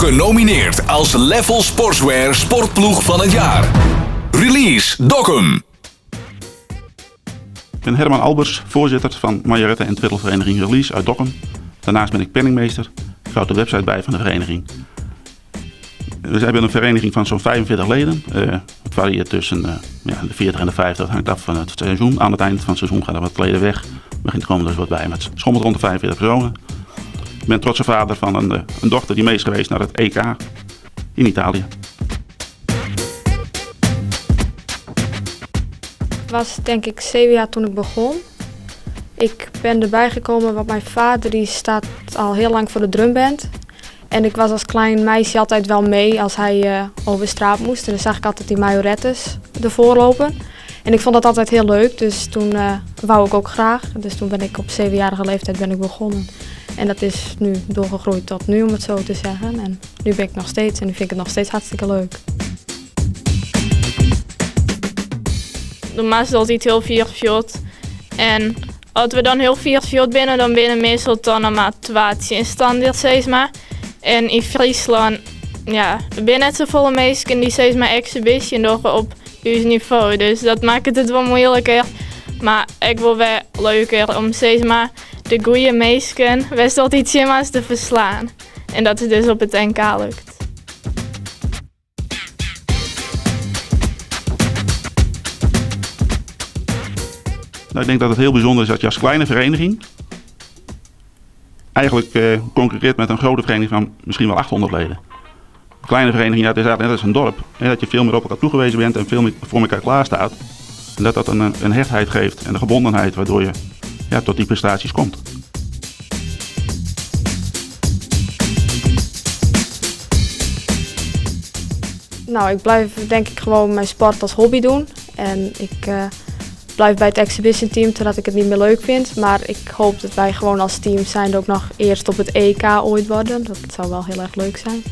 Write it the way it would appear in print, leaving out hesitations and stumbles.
Genomineerd als Level Sportswear Sportploeg van het jaar. Release Dokkum. Ik ben Herman Albers, voorzitter van majorette- en twirtelvereniging Release uit Dokkum. Daarnaast ben ik penningmeester. Ik houd de website bij van de vereniging. We hebben een vereniging van zo'n 45 leden. Het varieert tussen de 40 en de 50. Dat hangt af van het seizoen. Aan het eind van het seizoen gaan er wat leden weg. Begint komen er dus wat bij. Maar het schommelt rond de 45 personen. Ik ben trotse vader van een dochter die mee is geweest naar het EK in Italië. Het was denk ik 7 jaar toen ik begon. Ik ben erbij gekomen, want mijn vader die staat al heel lang voor de drumband. En ik was als klein meisje altijd wel mee als hij over straat moest. En dan zag ik altijd die majorettes ervoor lopen. En ik vond dat altijd heel leuk, dus toen wou ik ook graag. Dus toen ben ik op 7-jarige leeftijd begonnen. En dat is nu doorgegroeid tot nu, om het zo te zeggen. En nu ben ik nog steeds en nu vind ik het nog steeds hartstikke leuk. Normaal is het altijd heel vierfjord. En als we dan heel vierfjord binnen, dan binnen meestal dan een motivatie in standaard, zeg maar. En in Friesland, ja, er zijn net zoveel mensen die steeds maar exhibition doen op uw niveau. Dus dat maakt het wel moeilijker. Maar ik wil wel leuker om steeds maar de goede mensen best altijd chimma's te verslaan. En dat het dus op het NK lukt. Nou, ik denk dat het heel bijzonder is dat je als kleine vereniging eigenlijk concurreert met een grote vereniging van misschien wel 800 leden. Een kleine vereniging, ja, het is eigenlijk net als een dorp. Hè, dat je veel meer op elkaar toegewezen bent en veel meer voor elkaar klaar staat. En dat een hechtheid geeft en een gebondenheid waardoor je tot die prestaties komt. Nou, ik blijf denk ik gewoon mijn sport als hobby doen. En ik blijf bij het exhibition team totdat ik het niet meer leuk vind. Maar ik hoop dat wij gewoon als team zijn ook nog eerst op het EK ooit worden. Dat zou wel heel erg leuk zijn.